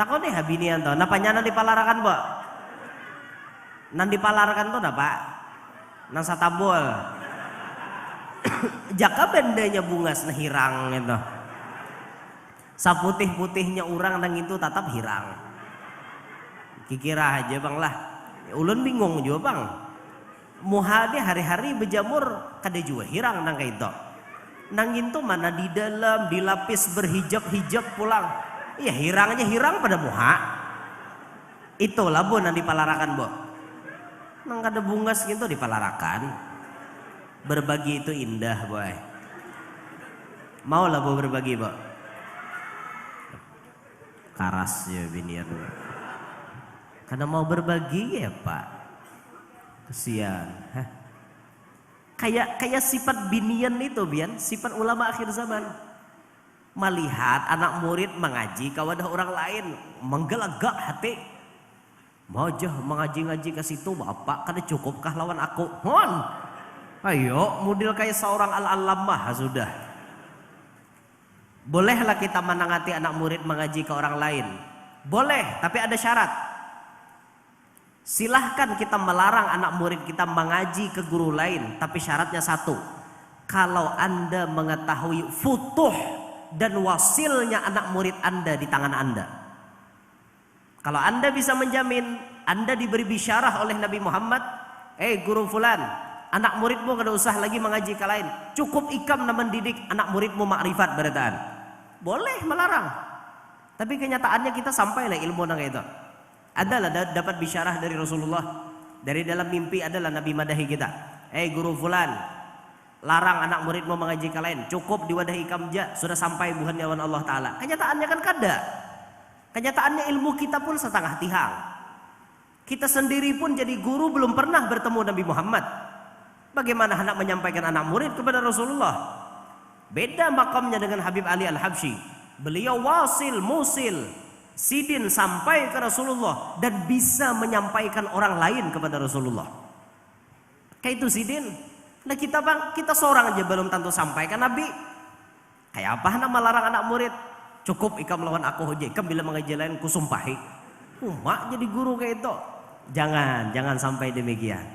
Takon deh binian tuh. Napanya nang dipalarakan bo? Nang dipalarakan tuh napa? Nang satambol. Jaka bendanya bungas nah hirang gitu. Saputih-putihnya orang nang itu tetap hirang. Kikira aja bang lah. Ulun bingung juga bang. Muhadi hari-hari berjamur kada juga hirang nang kayak itu. Nang itu mana di dalam dilapis berhijab-hijab pulang. Iya hirangnya hirang pada muha. Itulah bu nang dipalarakan bu. Nang kada bungas gitu dipalarakan. Berbagi itu indah boy. Mau lah bu berbagi bu. Karas ya binian. Karena mau berbagi ya pak. Kesian. Kayak sifat binian itu bian, sifat ulama akhir zaman. Melihat anak murid mengaji kepada orang lain, menggelegak hati. Mau jah mengaji-ngaji ke situ bapak, kada cukupkah lawan aku? Hon. Ayo, model kayak seorang al-alamah sudah. Bolehlah kita menangati anak murid mengaji ke orang lain. Boleh, tapi ada syarat. Silahkan kita melarang anak murid kita mengaji ke guru lain. Tapi syaratnya satu. Kalau Anda mengetahui futuh dan wasilnya anak murid Anda di tangan Anda. Kalau Anda bisa menjamin, Anda diberi bisyarah oleh Nabi Muhammad. Guru fulan, anak muridmu kada usah lagi mengaji ke lain. Cukup ikam na mendidik anak muridmu makrifat berataan. Boleh melarang. Tapi kenyataannya kita sampailah ilmu nang itu. Adalah dapat bisyarah dari Rasulullah. Dari dalam mimpi adalah Nabi madahi kita. Guru fulan, larang anak muridmu mengaji ke lain. Cukup diwadahi ikam ja, sudah sampai buhan nyawan Allah Ta'ala. Kenyataannya kan kada. Kenyataannya ilmu kita pun setengah tihang. Kita sendiri pun jadi guru belum pernah bertemu Nabi Muhammad. Bagaimana hendak menyampaikan anak murid kepada Rasulullah? Beda makamnya dengan Habib Ali Al-Habsyi. Beliau wasil, musil, sidin sampai ke Rasulullah dan bisa menyampaikan orang lain kepada Rasulullah. Kayak itu sidin. Nah kita bang, kita seorang aja belum tentu sampaikan Nabi. Kayak apa hendak melarang anak murid? Cukup ikam lawan aku aja. Ikam bila mengaji lain kusumpahi. Mak jadi guru kayak itu. Jangan sampai demikian.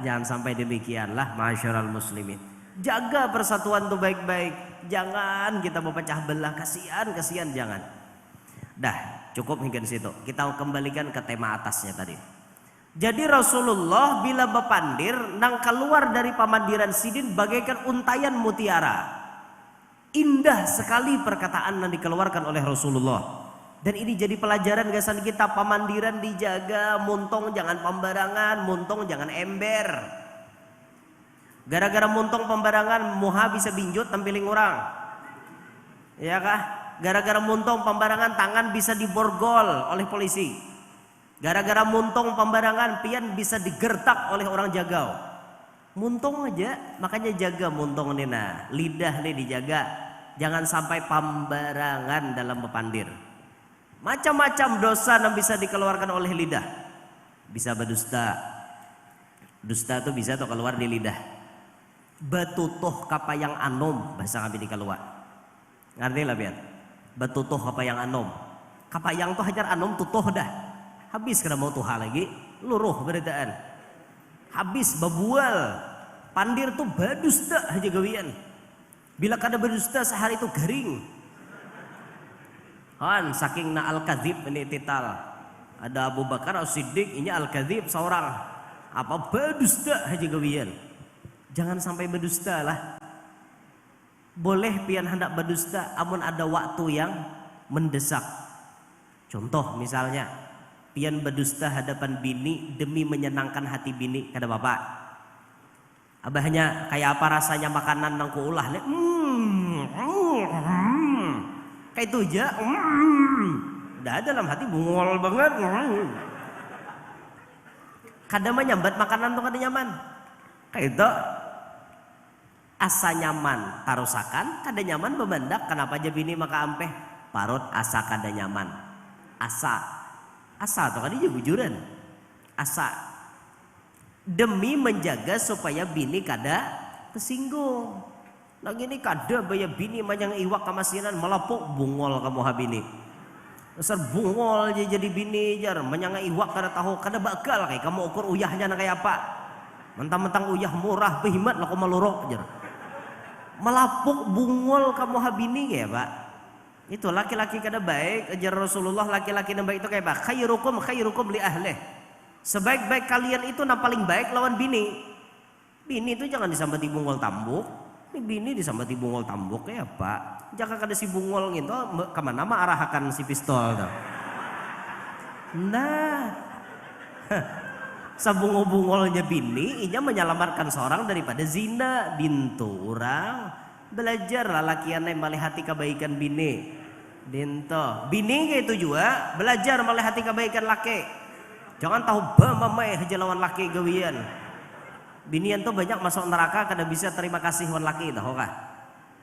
Jangan sampai demikian lah masyarul muslimin. Jaga persatuan tuh baik-baik. Jangan kita memecah belah, kasihan jangan. Dah, cukup hingga di situ. Kita kembalikan ke tema atasnya tadi. Jadi Rasulullah bila bepandir nang keluar dari pamandiran sidin bagaikan untayan mutiara. Indah sekali perkataan yang dikeluarkan oleh Rasulullah. Dan ini jadi pelajaran gasan kita, pamandiran dijaga, muntong jangan pembarangan, muntong jangan ember. Gara-gara muntong pembarangan muha bisa binjut tampiling orang. Ya kah? Gara-gara muntong pembarangan tangan bisa diborgol oleh polisi. Gara-gara muntong pembarangan pian bisa digertak oleh orang jagau. Muntong aja, makanya jaga muntong nina. Lidah nih dijaga. Jangan sampai pembarangan dalam bepandir. Macam-macam dosa yang bisa dikeluarkan oleh lidah. Bisa berdusta. Dusta tuh bisa tuh keluar di lidah. Betutuh kapayang anom bahasa kami di keluar. Ngerti lah biar. Betutuh kapayang anom. Kapayang tuh hajar anom tutuh dah. Habis kena mau tuha lagi, luruh beritaan. Habis babual. Pandir tuh badusta aja gawian. Bila kada berdusta sehari itu garing. Han saking na al-kadzib ini tital. Ada Abu Bakar As-Siddiq, ini al-kadzib seorang. Apa berdusta aja gawian. Jangan sampai berdusta lah. Boleh pian hendak berdusta amun ada waktu yang mendesak. Contoh misalnya pian berdusta hadapan bini demi menyenangkan hati bini kada bapak. Abahnya kayak apa rasanya makanan nang kuulah nih. Kayak itu aja. Dah dalam hati bungol banget. Kada menyambat makanan tuh kada nyaman. Kayak itu asa nyaman tarusakan, kada nyaman bebandak. Kenapa aja bini maka ampeh parut asa kada nyaman. Asa tuh kan dia bujuran. Asa demi menjaga supaya bini kada tersinggung. Lagi ini kada baya bini manyang iwak kamasinan melapuk bungol kamu habini. Dasar bungol jadi bini jar manyang iwak kada tahu kada bakal kayak kamu ukur uyahnya na kayak apa. Mentang-mentang uyah murah behimat lah kamu malurok jar. Melapuk bungol kamu habini ya pak. Itu laki-laki kada baik ajar Rasulullah, laki-laki yang baik itu kayak apa? Khairukum li ahlih. Sebaik-baik kalian itu yang paling baik lawan bini. Bini itu jangan disambati bungol tambuk. Ini bini disambati bungol tambuk ya pak. Jangan kada si bungol gitu kemana mah arahakan si pistol tuh. Nah sabungol-bungolnya bini inya menyelamatkan seorang daripada zina. Dintu orang belajar lalakian yang melihati kebaikan bini. Dinto bini kayak itu juga belajar melihati kebaikan laki. Jangan tahu bamamai aja lawan laki gawian. Binian tuh banyak masuk neraka kada bisa terima kasih wan laki tahu kah?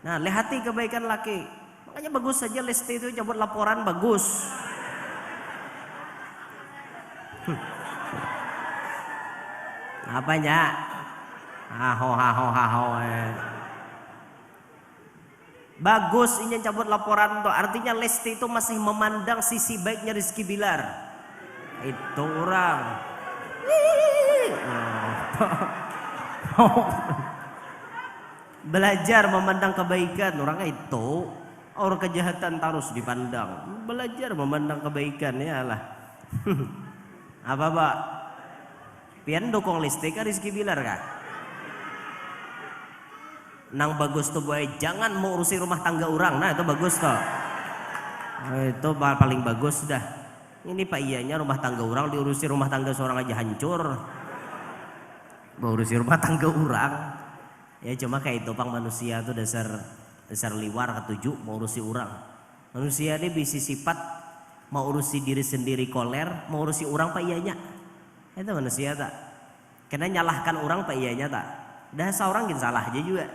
Nah, lihati kebaikan laki. Makanya bagus saja Lesti itu cabut laporan bagus. Apanya? Haho. Bagus ini cabut laporan tuh. Artinya Lesti itu masih memandang sisi baiknya Rizky Bilar. Itu orang. Belajar memandang kebaikan orang itu. Orang kejahatan terus dipandang. Belajar memandang kebaikan ya lah. Apa pak? Pian dukung Lesti kah Rizky Bilar kah? Nang bagus tuh boy, jangan mau urusi rumah tangga orang. Nah itu bagus toh. Itu paling bagus dah. Ini pak iyanya rumah tangga orang diurusi rumah tangga seorang aja hancur. Mau urusi rumah tangga orang. Ya cuma kayak itu pang manusia tuh dasar liwar ketujuh mau urusi orang. Manusia ini bisa sifat mau urusi diri sendiri koler, mau urusi orang pak iyanya. Itu manusia tak. Karena nyalahkan orang pak iyanya tak. Dah seorang gin salah aja juga.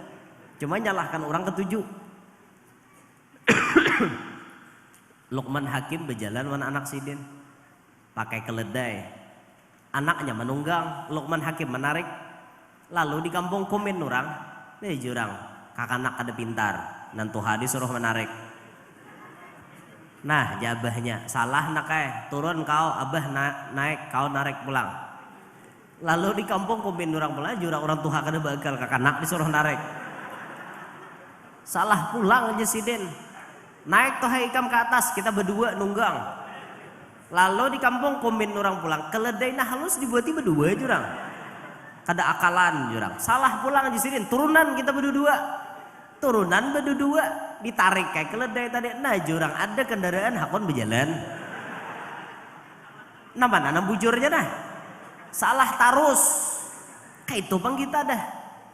Cuma nyalahkan orang ketujuh. Luqman Hakim berjalan dengan anak sidin pakai keledai. Anaknya menunggang, Luqman Hakim menarik. Lalu di kampung komen orang, nih jurang, kakanak ada pintar, nantu hadis suruh menarik. Nah jabahnya salah nak turun kau abah naik kau narik pulang. Lalu di kampung komen orang pula jurang orang tuha kada bakal kakanak disuruh narik. Salah pulang aja Sidin. Naik toh ikam ke atas, kita berdua nunggang. Lalu di kampung komen orang pulang, keledai nah halus dibuati berdua jurang. Kada akalan jurang. Salah pulang aja Sidin, turunan kita berdua. Turunan berdua ditarik kayak keledai tadi. Nah jurang ada kendaraan hakon berjalan. Nah mana bujurnya dah. Salah tarus. Kayak itu bang kita dah.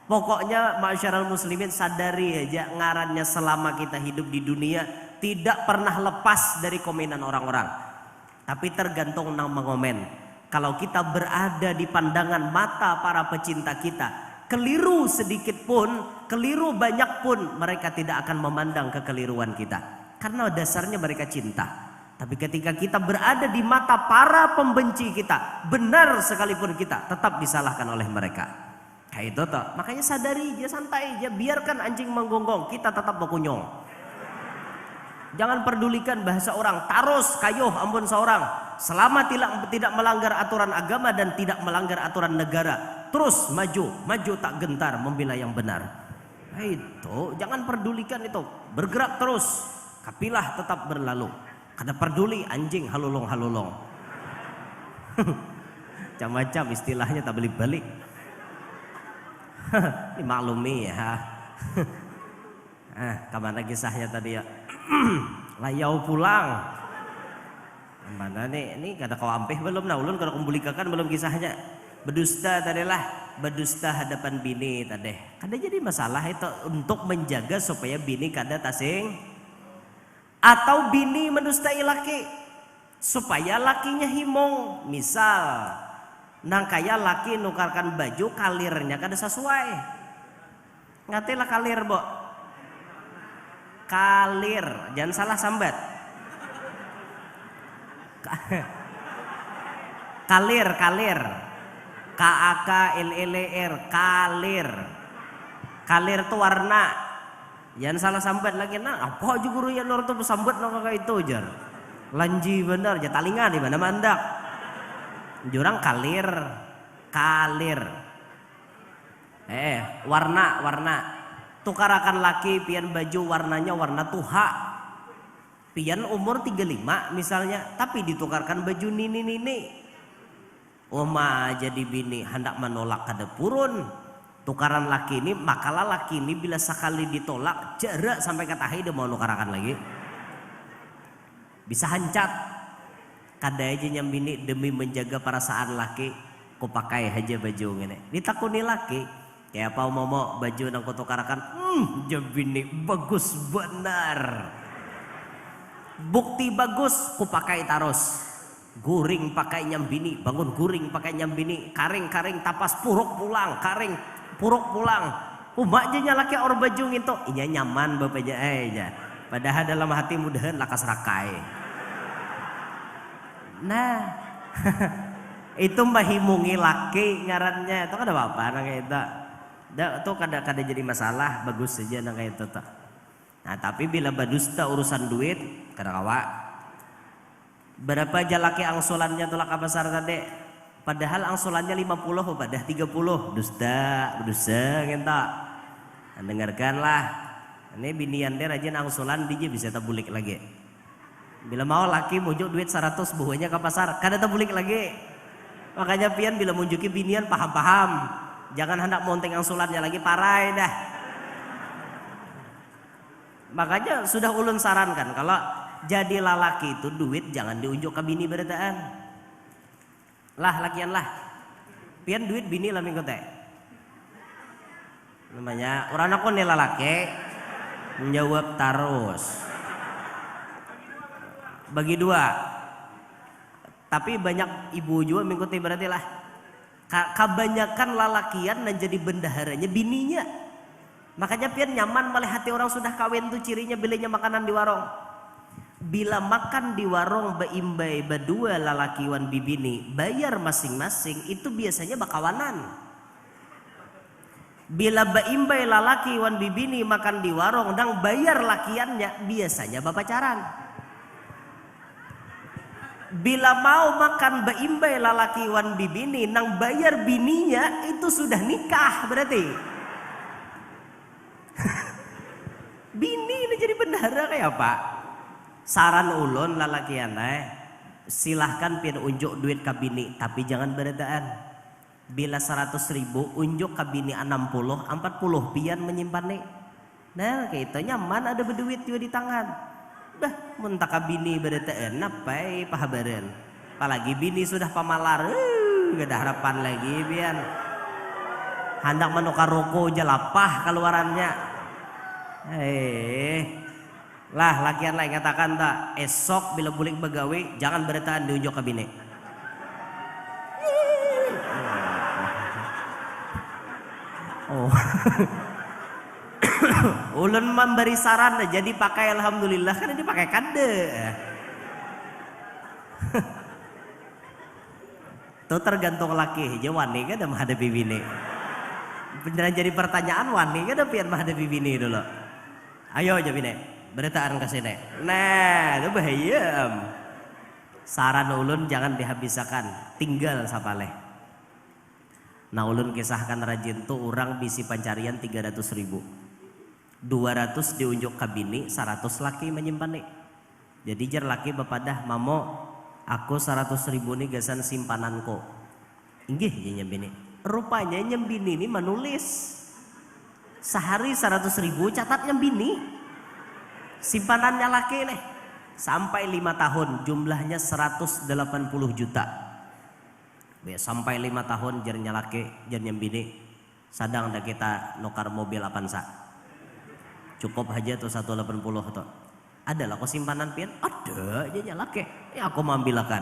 Pokoknya masyarakat muslimin sadari aja ngarannya selama kita hidup di dunia tidak pernah lepas dari komenan orang-orang. Tapi tergantung nang mengomen. Kalau kita berada di pandangan mata para pecinta kita, keliru sedikit pun, keliru banyak pun, mereka tidak akan memandang kekeliruan kita. Karena dasarnya mereka cinta. Tapi ketika kita berada di mata para pembenci kita, benar sekalipun kita tetap disalahkan oleh mereka. Kayak itu toh. Makanya sadari aja, santai aja, biarkan anjing menggonggong, kita tetap berkunyong. Jangan pedulikan bahasa orang, tarus kayuh ampun seorang. Selama tidak melanggar aturan agama dan tidak melanggar aturan negara, terus maju tak gentar membela yang benar. Itu jangan pedulikan itu, bergerak terus, kapilah tetap berlalu. Kada peduli anjing halulong. Macam-macam istilahnya tak balik-balik. Ini maklumi ya. Kemana kisahnya tadi ya? Layau pulang. Mana nih? Ini kada kau ampih belum? Nah ulun kada kumbulikakan belum kisahnya. Berdusta tadi lah. Berdusta hadapan bini tadi. Kada jadi masalah itu untuk menjaga supaya bini kada tasing. Atau bini mendustai laki supaya lakinya himong. Misal nang kaya laki nukarkan baju kalirnya kada sesuai. Ngatilah kalir, Bo. Kalir, jangan salah sambat. Kalir. K-A-K-L-L-E-R, kalir. Kalir itu warna. Jangan salah sambat lagi. Nah, apa aja guru yang lor tuh sambat nang kayak itu jar. Lanji bener, ja talingan di mana mandak. Jurang kalir. Warna. Tukarakan laki pian baju warnanya warna tuha. Pian umur 35 misalnya, tapi ditukarkan baju nini. Oma jadi bini hendak menolak kada purun. Tukaran laki ini, makalah laki ini bila sekali ditolak jarak sampai kata hai dia mau nukarakan lagi. Bisa hancat. Kada aja nyambini demi menjaga perasaan laki, ku pakai aja baju ngene. Ditakuni laki, kayak apa mau baju nang ku tukarakan, jambini bagus benar. Bukti bagus, ku pakai tarus. Guring pakai nyambini, bangun guring pakai nyambini, karing tapas puruk pulang, puruk pulang. Umak aja laki or baju gitu, inya nyaman bapaknya aja. Padahal dalam hati mudahan lakas rakai. Nah, itu mahimungi laki ngarannya itu kan apa nang itu. Itu kada jadi masalah, bagus saja nang itu tuh. Nah, tapi bila badusta urusan duit, kada kawa. Berapa aja laki angsulannya tolak apa besar tadi? Padahal angsulannya 50, padah 30. Dusta gitu. Nah, dengarkanlah. Ini binian dia rajin angsulan dia bisa tabulik lagi. Bila mau laki mujuk duit 100 buahnya ke pasar, kada tabulik lagi. Makanya pian bila munjuki binian paham. Jangan hendak monteng angsulannya lagi, parai dah. Makanya sudah ulun sarankan kalau jadi lalaki itu duit jangan diunjuk ke bini berataan. Lakian lah. Pian duit bini lah minggu teh. Namanya orang aku nih lalaki menjawab terus. Bagi dua. Tapi banyak ibu juga minggu teh berarti lah. Kebanyakan lalakian dan jadi bendaharanya bininya. Makanya pian nyaman melihat hati orang sudah kawin tuh cirinya belinya makanan di warung. Bila makan di warung beimbai berdua lalaki wan bibini bayar masing-masing itu biasanya bakawanan. Bila beimbai lalaki wan bibini makan di warung dan bayar lakiannya biasanya bapacaran. Bila mau makan beimbai lalaki wan bibini nang bayar bininya itu sudah nikah berarti. ya Pak. Saran ulun lalakian silahkan pian unjuk duit kabini, tapi jangan beredaan. Bila 100.000 unjuk kabini 60, 40 pian menyimpan nih. Nah kayak itu nyaman ada berduit juga di tangan. Dah muntah kabini beredaan apa pahabaran. Apalagi bini sudah pamalar, gak ada harapan lagi pian. Hendak menukar roko aja lapah keluarannya. Lah lakian lain katakan tak esok bila bulik begawe jangan beretaan diunjuk kabine. Oh. Ulun memberi saran jadi pakai alhamdulillah kan dipakai kade. Tuh tergantung laki aja wani kan menghadapi bini. Beneran jadi pertanyaan wani kan pian menghadapi bini dulu. Ayo aja bini, beretaan ke sini. Nah, itu bahaya. Saran ulun jangan dihabiskan, tinggal sapaleh. Nah ulun kisahkan rajin tuh orang bisi pencarian 300.000. 200 diunjuk ke bini, 100 laki menyimpan nih. Jadi jar laki bapadah mamo, aku 100.000 nih gasan simpananku. Inggih nyembini. Rupanya nyembini ini menulis sehari 100.000 catat nyembini simpanannya laki nih sampai 5 tahun jumlahnya 180 juta. Sampai 5 tahun jarnya laki jar nyembini sadang dah kita nukar mobil Avanza cukup aja tuh 180 tuh. Ada lah kok simpanan pian ada aja laki ya aku mambilakan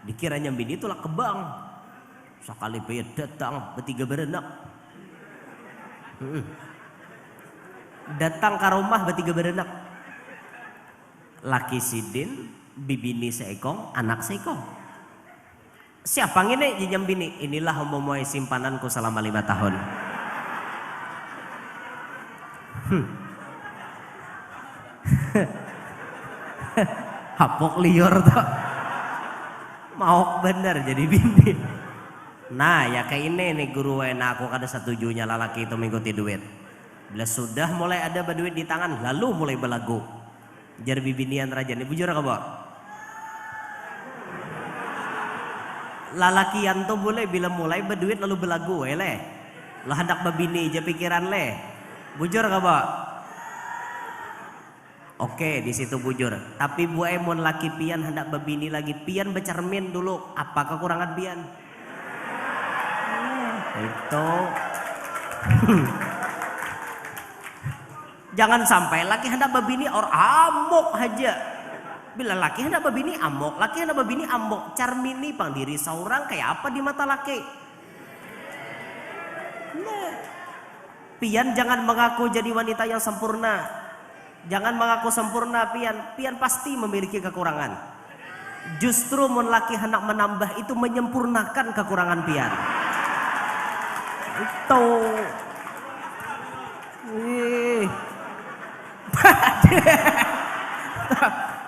dikira nyembini itulah ke bank. Sekali pian datang bertiga berenak. Datang ke rumah bertiga berenak. Laki sidin, bibini seekong, anak seekong. Siapa ini jinjam bini? Inilah memoy simpananku selama 5 tahun. Hapok liur tuh. Mau bener jadi bini. Nah ya kayak ini nih guru enak aku kada setujunya lalaki itu mengikuti duit. Bila sudah mulai ada berduit di tangan lalu mulai belagu. Jar bibinian raja ini bujur apa? Lalakian tuh boleh bila mulai berduit lalu belagu leh. Lo hendak babini aja pikiran leh. Bujur apa? Oke di situ bujur. Tapi bu emon laki pian hendak babini lagi pian bercermin dulu apa kekurangan pian? Itu jangan sampai laki hendak babini or amok aja. Bila laki hendak babini amok, laki hendak babini amok, carmini pang diri seorang kayak apa di mata laki? Nah, pian jangan mengaku jadi wanita yang sempurna. Jangan mengaku sempurna pian. Pian pasti memiliki kekurangan. Justru mun laki hendak menambah itu menyempurnakan kekurangan pian. Itu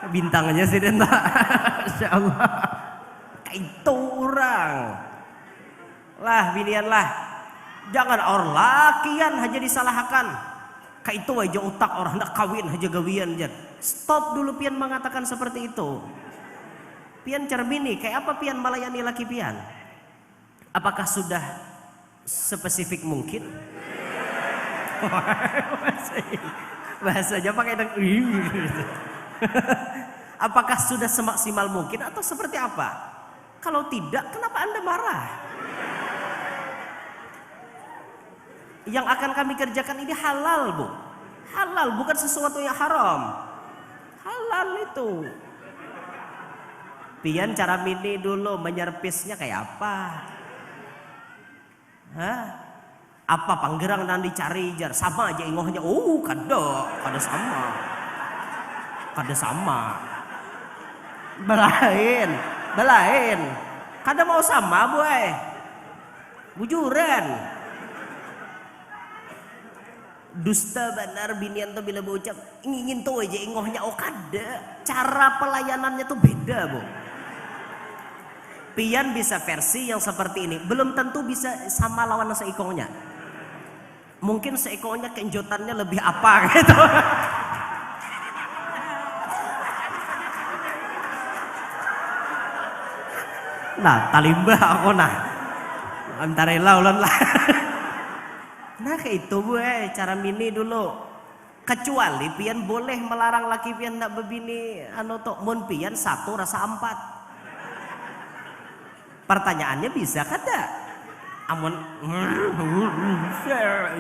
bintangnya sih dan Masya Allah kayak itu orang lah binian lah jangan orang lakian aja disalahkan kayak itu aja otak orang hendak kawin aja gawian aja stop dulu pian mengatakan seperti itu pian cermini kayak apa pian melayani laki pian apakah sudah spesifik mungkin bahasanya pakai apakah sudah semaksimal mungkin atau seperti apa kalau tidak kenapa Anda marah yang akan kami kerjakan ini halal bu halal bukan sesuatu yang haram halal itu pian cara mini dulu menyerpisnya kayak apa hah? Apa panggerang dan dicari jar sama aja ingohnya kada sama belain kada mau sama boy bujuran dusta benar binian tuh bila berucap ingin tuh aja ingohnya kada cara pelayanannya tuh beda bu pian bisa versi yang seperti ini belum tentu bisa sama lawan seikongnya mungkin seikongnya kenjotannya lebih apa gitu Nah, talimbah aku nah. Antara ulun lah. Nah kayak itu gue cara mini dulu. Kecuali pian boleh melarang laki pian ndak bebini anu tok mun pian satu rasa empat. Pertanyaannya bisa kada? Amun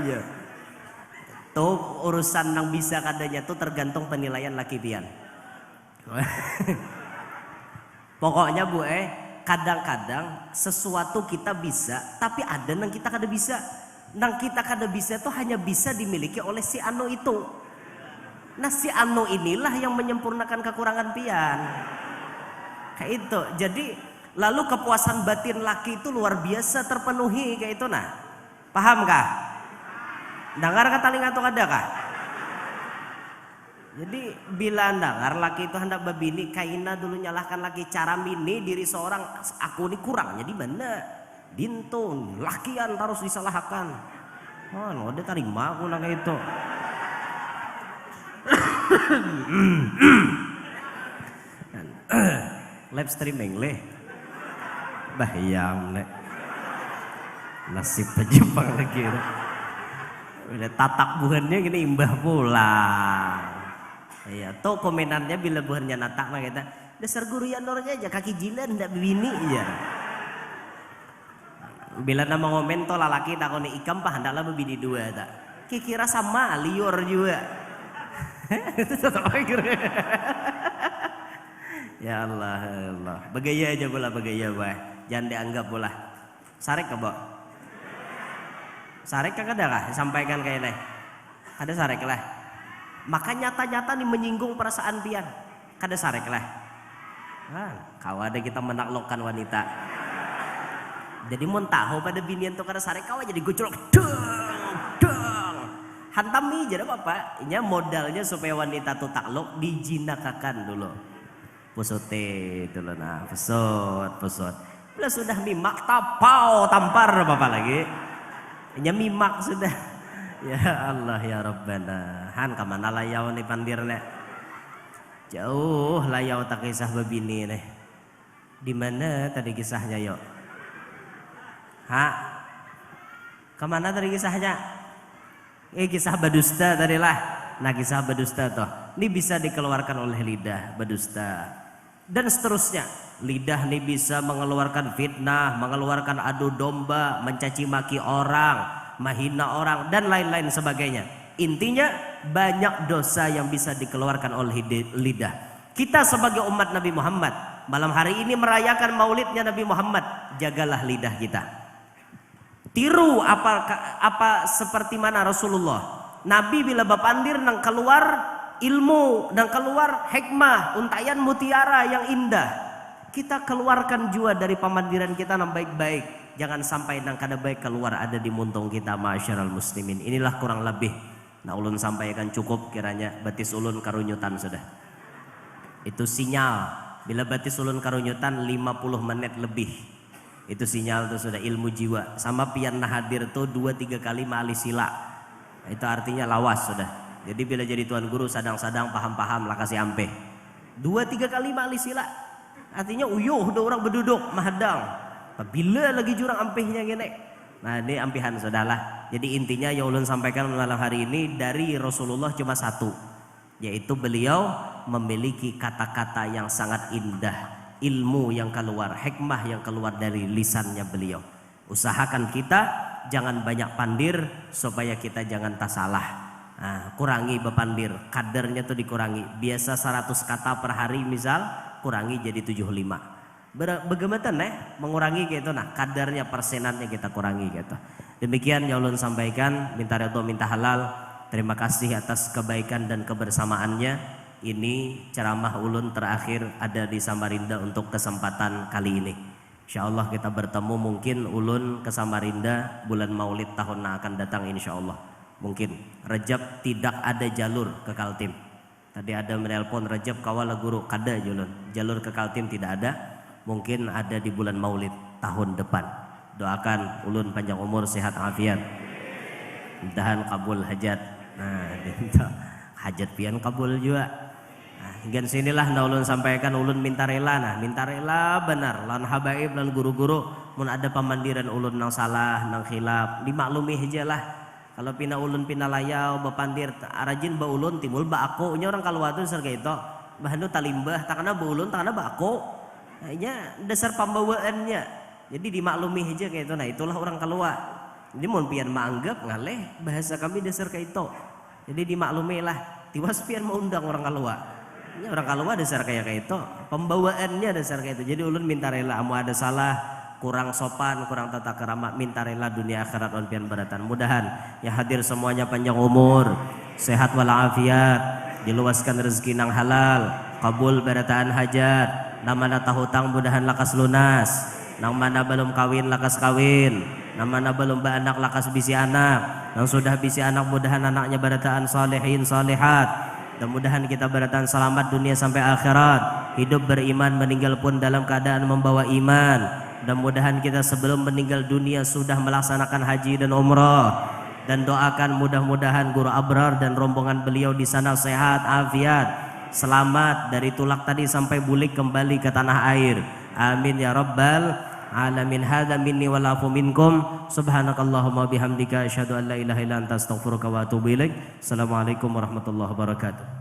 iya. Tuh urusan yang bisa kadanya tuh tergantung penilaian laki pian. Pokoknya bu kadang-kadang sesuatu kita bisa, tapi ada yang kita kada bisa. Yang kita kada bisa itu hanya bisa dimiliki oleh si anu itu. Nah si anu inilah yang menyempurnakan kekurangan pian. Kayak itu. Jadi lalu kepuasan batin laki itu luar biasa terpenuhi kayak itu nah. Paham kah? Dengar kata telinga atau kada kah? Jadi bila dengar laki itu hendak babini kaina dulu nyalahkan laki cara mini diri seorang aku ini kurangnya di mana? Dintung lakian harus disalahkan. Oh, no, dia terima aku nang itu. Live streaming leh. Bahyam nek. Nasib pejepang lagi. Udah tatak buhannya gini imbah pulang. Iya, tuh komenannya bila buhannya natak mah kita dasar guru yanornya aja kaki jilan ndak bini ya. Bila nama ngomen to lalaki takoni ikam pah hendaklah bini dua tak. Kira sama liur juga. Ya Allah, Allah. Bagaya aja bola bagaya bah. Jangan dianggap bola. Sarek ke, Bo? Sarek kan ada kah? Sampaikan kayak ini. Ada sarek lah. Maka nyata-nyata nih menyinggung perasaan pian. Kada sarek lah. Kau ada kita menaklukkan wanita. Jadi mau tahu pada binian tuh kada sarek kau jadi gocok. Dong. Hantam nih jadi apa? Ini modalnya supaya wanita tuh takluk dijinakakan dulu. Pusote dulu nah, pusut. Bila sudah mimak tapau tampar apa lagi? Ini mimak sudah. Ya Allah ya Rabbana. Han kemana layau nih pandir nih? Jauh layau tak kisah babini nih. Di mana tadi kisahnya yuk? Kemana tadi kisahnya? Kisah badusta tadi lah. Nah kisah badusta toh. Ini bisa dikeluarkan oleh lidah badusta. Dan seterusnya. Lidah ini bisa mengeluarkan fitnah, mengeluarkan adu domba, mencaci maki orang, menghina orang dan lain-lain sebagainya. Intinya banyak dosa yang bisa dikeluarkan oleh lidah. Kita sebagai umat Nabi Muhammad malam hari ini merayakan maulidnya Nabi Muhammad. Jagalah lidah kita. Tiru apa seperti mana Rasulullah. Nabi bila bapandir nang keluar ilmu dan keluar hikmah, untayan mutiara yang indah. Kita keluarkan jua dari pamandiran kita yang baik-baik. Jangan sampai nang kada baik keluar ada di muntung kita masyarul muslimin. Inilah kurang lebih. Nah ulun sampaikan cukup kiranya batis ulun karunyutan sudah. Itu sinyal. Bila batis ulun karunyutan 50 menit lebih. Itu sinyal tuh sudah ilmu jiwa. Sama pian nah hadir tuh 2-3 kali mali sila. Itu artinya lawas sudah. Jadi bila jadi tuan guru sadang-sadang paham-paham lah kasih ampe. 2-3 kali mali sila. Artinya uyuh udah orang berduduk mahadang. Bila lagi jurang ampihnya gini. Nah ini ampihan sudahlah. Jadi intinya yang ulun sampaikan malam hari ini dari Rasulullah cuma satu. Yaitu beliau memiliki kata-kata yang sangat indah. Ilmu yang keluar, hikmah yang keluar dari lisannya beliau. Usahakan kita jangan banyak pandir supaya kita jangan tak salah. Nah, kurangi bepandir, kadarnya tuh dikurangi. Biasa 100 kata per hari misal, kurangi jadi 75. Bagaimana mengurangi gitu nah kadarnya persenannya kita kurangi gitu. Demikian yang ulun sampaikan, minta ridho minta halal. Terima kasih atas kebaikan dan kebersamaannya. Ini ceramah ulun terakhir ada di Samarinda untuk kesempatan kali ini. Insyaallah kita bertemu mungkin ulun ke Samarinda bulan Maulid tahun yang akan datang insyaallah. Mungkin Rejab tidak ada jalur ke Kaltim. Tadi ada menelpon Rejab kawala guru kada jalur ke Kaltim tidak ada. Mungkin ada di bulan Maulid tahun depan. Doakan ulun panjang umur sehat afiat. Mudah-mudahan kabul hajat. Nah, hajat pian kabul juga. Hingga sinilah nah ulun sampaikan ulun minta rela benar lan habaib lan guru-guru mun ada pamandiran ulun nang salah nang khilaf dimaklumi aja lah. Kalau pina ulun pina layau bapandir arajin ba ulun timbul ba aku nya orang kaluwatu serga itu bahandu talimbah takana ba ulun takana ba aku nya dasar pambawaannya jadi dimaklumi aja kayak itu. Nah itulah orang kalua jadi mun pian maanggap ngaleh bahasa kami dasar kayak itu jadi dimaklumi lah tiwas pian mau undang orang kalua. Ini orang kalua dasar kayak itu, pembawaannya dasar kayak itu. Jadi ulun minta rela, amu ada salah, kurang sopan, kurang tata kerama, minta rela dunia akhirat on pian beratan. Mudahan yang hadir semuanya panjang umur, sehat walafiat, diluaskan rezeki nang halal, kabul berataan hajat, nang mana tahu hutang mudahan lakas lunas, nang mana belum kawin lakas kawin, nang mana belum beranak lakas bisi anak, nang sudah bisi anak mudahan anaknya berataan salihin salihat. Mudah-mudahan kita beratan selamat dunia sampai akhirat, hidup beriman meninggal pun dalam keadaan membawa iman. Mudah-mudahan kita sebelum meninggal dunia sudah melaksanakan haji dan umrah, dan doakan mudah-mudahan guru Abrar dan rombongan beliau di sana sehat, afiat, selamat dari tulak tadi sampai bulik kembali ke tanah air. Amin ya rabbal alamin. Hadza minni wa lafu minkum. Subhanakallahumma bihamdika asyhadu an la ilaha illa anta astaghfiruka wa atubu ilaik. Assalamualaikum warahmatullahi wabarakatuh.